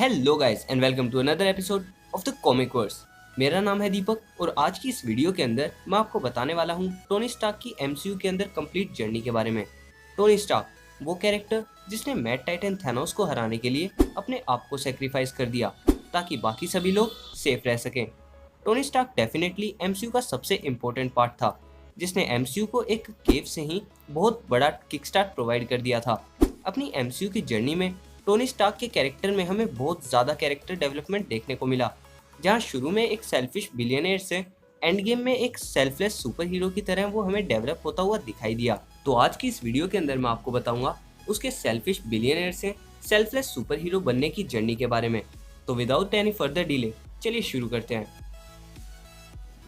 Hello guys and welcome to another episode of the comic verse. मेरा नाम है दीपक और आज की इस वीडियो के अंदर मैं आपको बताने वाला हूँ टोनी स्टार्क की एमसीयू के अंदर कंप्लीट जर्नी के बारे में। टोनी स्टार्क वो कैरेक्टर जिसने मैड टाइटन थैनोस को हराने के लिए अपने आप को सेक्रीफाइस कर दिया ताकि बाकी सभी लोग सेफ रह सकें। टोनी स्टार्क डेफिनेटली एमसीयू का सबसे इम्पोर्टेंट पार्ट था जिसने एमसीयू को एक केव से ही बहुत बड़ा किकस्टार्ट प्रोवाइड कर दिया था। अपनी एमसीयू की जर्नी में टोनी स्टार्क के कैरेक्टर में हमें बहुत ज़्यादा कैरेक्टर डेवलपमेंट देखने को मिला, जहां शुरू में एक सेल्फिश बिलियनियर से एंड गेम में एक सेल्फलेस सुपर हीरो की तरह वो हमें डेवलप होता हुआ दिखाई दिया। तो आज की इस वीडियो के अंदर मैं आपको बताऊंगा उसके सेल्फिश बिलियनियर से सेल्फलेस सुपर हीरो बनने की जर्नी के बारे में। तो विदाउट एनी फर्दर डिले चलिए शुरू करते हैं।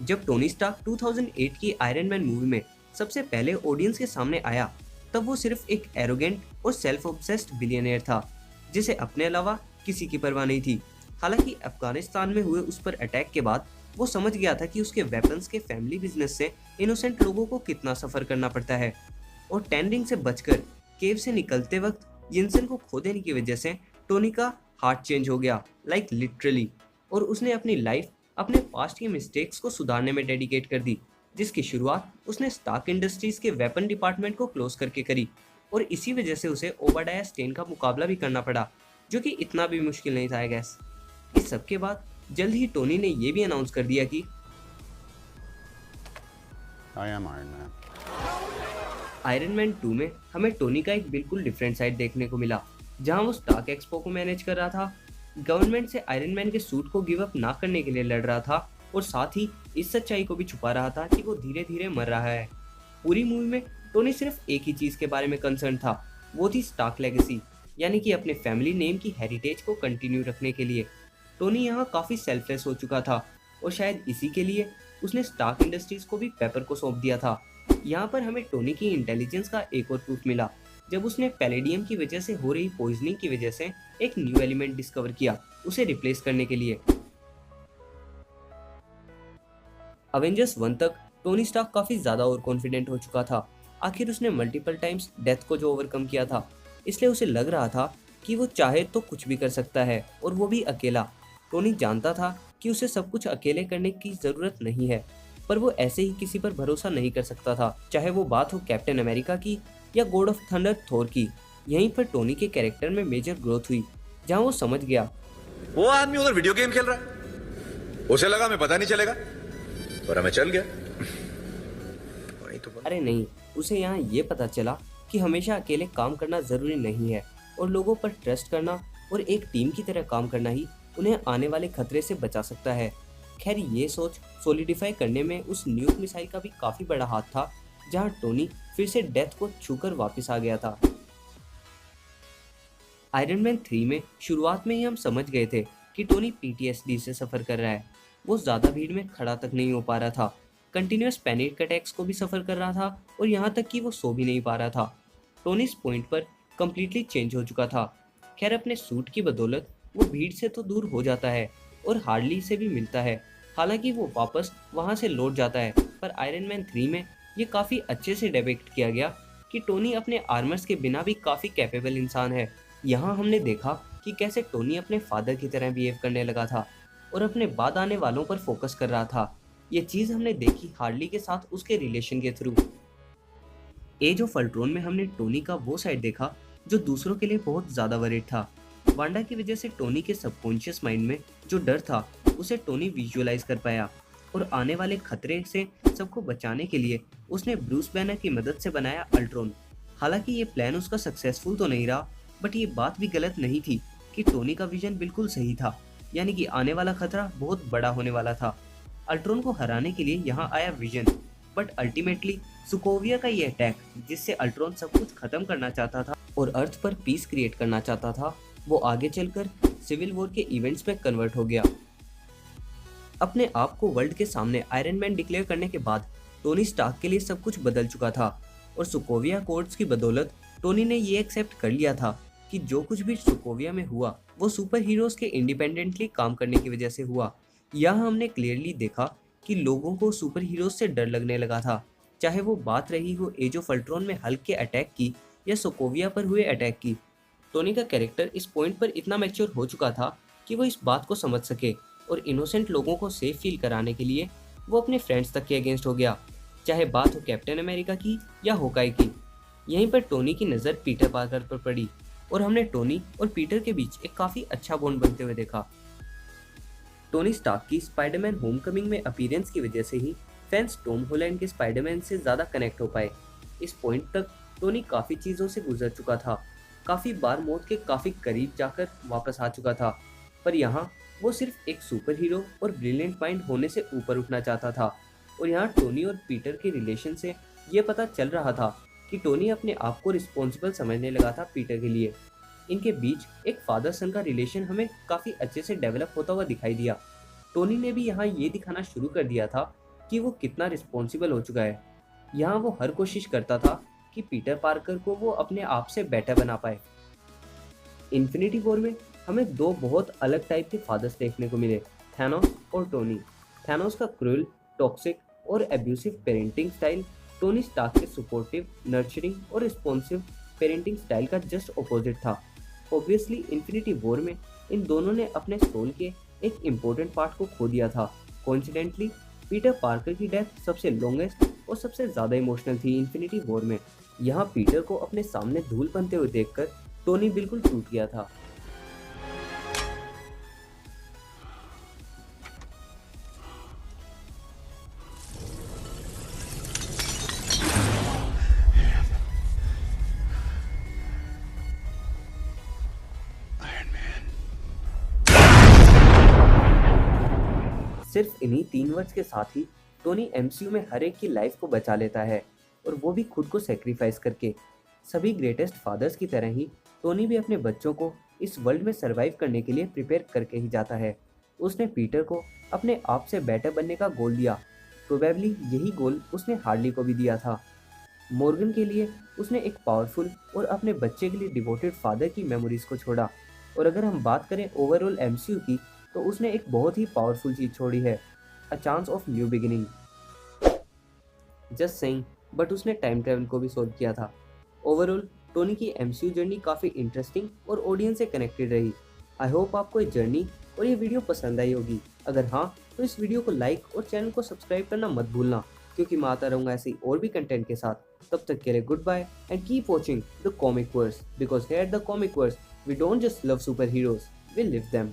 जब टोनी स्टार्क 2008 की आयरन मैन मूवी में सबसे पहले ऑडियंस के सामने आया तब वो सिर्फ एक एरोगेंट और सेल्फ ऑब्सेस्ड बिलियनियर था जिसे अपने अलावा किसी की परवाह नहीं थी। हालांकि अफगानिस्तान में हुए उस पर अटैक के बाद वो समझ गया था कि उसके वेपन्स के फैमिली बिजनेस से इनोसेंट लोगों को कितना सफर करना पड़ता है और टेंडिंग से बचकर केव से निकलते वक्त जिनसन को खो देने की वजह से टोनी का हार्ट चेंज हो गया, लाइक लिटरली, और उसने अपनी लाइफ अपने पास्ट की मिस्टेक्स को सुधारने में डेडिकेट कर दी, जिसकी शुरुआत उसने स्टार्क इंडस्ट्रीज के वेपन डिपार्टमेंट को क्लोज करके करी और इसी वजह से उसे ओबाडाया स्टेन का मुकाबला भी करना पड़ा, जो कि इतना भी मुश्किल नहीं था आई गेस। इस सब के बाद जल्द ही टोनी ने ये भी अनाउंस कर दिया कि आयरन मैन 2 में हमें टोनी का एक बिल्कुल डिफरेंट साइड देखने को मिला, जहां वो स्टार्क एक्सपो को मैनेज कर रहा था, गवर्नमेंट से आयरन मैन के सूट को गिव अप ना करने के लिए लड़ रहा था और साथ ही इस सच्चाई को भी छुपा रहा था कि वो धीरे धीरे मर रहा है। पूरी मूवी में टोनी सिर्फ एक ही चीज के बारे में कंसर्न था, वो थी स्टार्क लेगेसी, यानी कि अपने फैमिली नेम की हेरिटेज को कंटिन्यू रखने के लिए। टोनी यहाँ काफी सेल्फलेस हो चुका था और शायद इसी के लिए उसने स्टार्क इंडस्ट्रीज को भी पेपर को सौंप दिया था। यहाँ पर हमें टोनी की इंटेलिजेंस का एक और प्रूफ मिला जब उसने पैलेडियम की वजह से हो रही पॉइजनिंग की वजह से एक न्यू एलिमेंट डिस्कवर किया उसे रिप्लेस करने के लिए। अवेंजर्स 1 तक टोनी स्टार्क काफी ज्यादा और कॉन्फिडेंट हो चुका था। आखिर उसने मल्टीपल टाइम्स डेथ को जो ओवरकम किया था, इसलिए उसे लग रहा था कि वो चाहे तो कुछ भी कर सकता है और वो भी अकेला। टोनी जानता था कि उसे सब कुछ अकेले करने की जरूरत नहीं है, पर वो ऐसे ही किसी पर भरोसा नहीं कर सकता था, चाहे वो बात हो कैप्टन अमेरिका की या गॉड ऑफ थंडर थोर की। यहीं पर टोनी के कैरेक्टर में मेजर ग्रोथ हुई, जहाँ वो समझ गया वो आदमी उधर वीडियो गेम खेल रहा है, उसे लगा हमें पता नहीं चलेगा, पर हमें चल गया। अरे नहीं, उसे यहाँ ये पता चला कि हमेशा अकेले काम करना जरूरी नहीं है और लोगों पर ट्रस्ट करना और एक टीम की तरह काम करना ही उन्हें आने वाले खतरे से बचा सकता है। खैर, ये सोच सॉलिडिफाई करने में उस न्यूक मिसाइल का भी काफी बड़ा हाथ था, जहां टोनी फिर से डेथ को छूकर वापस आ गया था। आयरन मैन 3 में शुरुआत में ही हम समझ गए थे कि टोनी पीटीएसडी से सफर कर रहा है। वो ज्यादा भीड़ में खड़ा तक नहीं हो पा रहा था, कंटिन्यूअस पैनिक अटैक्स को भी सफर कर रहा था और यहाँ तक कि वो सो भी नहीं पा रहा था। टोनी इस पॉइंट पर कम्प्लीटली चेंज हो चुका था। खैर, अपने सूट की बदौलत वो भीड़ से तो दूर हो जाता है और हार्डली से भी मिलता है, हालांकि वो वापस वहां से लौट जाता है। पर आयरन मैन 3 में ये काफी अच्छे से डिपिक्ट किया गया कि टोनी अपने आर्मर्स के बिना भी काफी कैपेबल इंसान है। यहाँ हमने देखा कि कैसे टोनी अपने फादर की तरह बिहेव करने लगा था और अपने बाद आने वालों पर फोकस कर रहा था। ये चीज हमने देखी हार्डली के साथ उसके रिलेशन के थ्रू। एज ऑफ अल्ट्रॉन में हमने टोनी का वो साइड देखा जो दूसरों के लिए बहुत ज्यादा वरीड था। वांडा की वजह से टोनी के सबकॉन्शियस माइंड में जो डर था उसे टोनी विजुअलाइज कर पाया और आने वाले खतरे से सबको बचाने के लिए उसने ब्रूस बैनर की मदद से बनाया अल्ट्रॉन। हालांकि ये प्लान उसका सक्सेसफुल तो नहीं रहा, बट ये बात भी गलत नहीं थी कि टोनी का विजन बिल्कुल सही था, यानी कि आने वाला खतरा बहुत बड़ा होने वाला था। अल्ट्रॉन को हराने के लिए यहाँ आया विजन, बट अल्टीमेटली सुकोविया का ये अटैक जिससे अल्ट्रॉन सब कुछ खत्म करना चाहता था और अर्थ पर पीस क्रिएट करना चाहता था, वो आगे चलकर सिविल वॉर के इवेंट्स में कन्वर्ट हो गया। अपने आप को वर्ल्ड के सामने आयरन मैन डिक्लेयर करने के बाद टोनी स्टार्क के लिए सब कुछ बदल चुका था और सुकोविया कोड्स की बदौलत टोनी ने ये एक्सेप्ट कर लिया था कि जो कुछ भी सुकोविया में हुआ वो सुपर हीरोज के इंडिपेंडेंटली काम करने की वजह से हुआ। यहाँ हमने क्लियरली देखा कि लोगों को सुपर हीरोज से डर लगने लगा था, चाहे वो बात रही हो एज ऑफ अल्ट्रॉन में हल्क के अटैक की या सोकोविया पर हुए अटैक की। टोनी का कैरेक्टर इस पॉइंट पर इतना मैच्योर हो चुका था कि वो इस बात को समझ सके और इनोसेंट लोगों को सेफ फील कराने के लिए वो अपने फ्रेंड्स तक के अगेंस्ट हो गया, चाहे बात हो कैप्टन अमेरिका की या होकाई की। यहीं पर टोनी की नज़र पीटर पार्कर पर पड़ी और हमने टोनी और पीटर के बीच एक काफ़ी अच्छा बॉन्ड बनते हुए देखा। टोनी स्टार्क की स्पाइडरमैन होमकमिंग में अपीयरेंस की वजह से ही फैंस टॉम हॉलैंड के स्पाइडरमैन से ज़्यादा कनेक्ट हो पाए। इस पॉइंट तक टोनी काफ़ी चीज़ों से गुजर चुका था, काफ़ी बार मौत के काफ़ी करीब जाकर वापस आ चुका था, पर यहाँ वो सिर्फ एक सुपर हीरो और ब्रिलियंट माइंड होने से ऊपर उठना चाहता था। और यहाँ टोनी और पीटर के रिलेशन से ये पता चल रहा था कि टोनी अपने आप को रिस्पॉन्सिबल समझने लगा था पीटर के लिए। इनके बीच एक फादर सन का रिलेशन हमें काफ़ी अच्छे से डेवलप होता हुआ दिखाई दिया। टोनी ने भी यहाँ ये दिखाना शुरू कर दिया था कि वो कितना रिस्पॉन्सिबल हो चुका है। यहाँ वो हर कोशिश करता था कि पीटर पार्कर को वो अपने आप से बेटर बना पाए। इन्फिनिटी वॉर में हमें दो बहुत अलग टाइप के फादर्स देखने को मिले, थैनोस और टोनी। थैनोस का क्रूएल, टॉक्सिक और abusive parenting style Tony Stark के सपोर्टिव, नर्चरिंग और रिस्पॉन्सिव पेरेंटिंग स्टाइल का जस्ट ऑपोजिट था। ऑब्वियसली इन्फिनिटी वॉर में इन दोनों ने अपने सोल के एक इम्पोर्टेंट पार्ट को खो दिया था। कोइंसिडेंटली पीटर पार्कर की डेथ सबसे लॉन्गेस्ट और सबसे ज़्यादा इमोशनल थी इन्फिनिटी वॉर में। यहाँ पीटर को अपने सामने धूल बनते हुए देखकर टोनी बिल्कुल टूट गया था। सिर्फ इन्हीं 3 वर्ड्स के साथ ही टोनी एमसीयू में हर एक की लाइफ को बचा लेता है, और वो भी खुद को सेक्रीफाइस करके। सभी ग्रेटेस्ट फादर्स की तरह ही टोनी भी अपने बच्चों को इस वर्ल्ड में सरवाइव करने के लिए प्रिपेयर करके ही जाता है। उसने पीटर को अपने आप से बेटर बनने का गोल दिया। प्रोबेबली यही गोल उसने हार्ली को भी दिया था। मॉर्गन के लिए उसने एक पावरफुल और अपने बच्चे के लिए डिवोटेड फादर की मेमोरीज को छोड़ा। और अगर हम बात करें ओवरऑल एमसीयू की, तो उसने एक बहुत ही पावरफुल चीज़ छोड़ी है, a chance of new beginning. Just saying, but उसने टाइम ट्रैवल को भी सॉल्व किया था। ओवरऑल टोनी की एमसीयू जर्नी काफ़ी इंटरेस्टिंग और ऑडियंस से कनेक्टेड रही। आई होप आपको ये जर्नी और ये वीडियो पसंद आई होगी। अगर हाँ, तो इस वीडियो को लाइक और चैनल को सब्सक्राइब करना मत भूलना, क्योंकि मैं आता रहूँगा ऐसे ही और भी कंटेंट के साथ। तब तक के लिए good bye and keep watching the comic verse, because here at the comic verse we don't just love super heroes, we live them.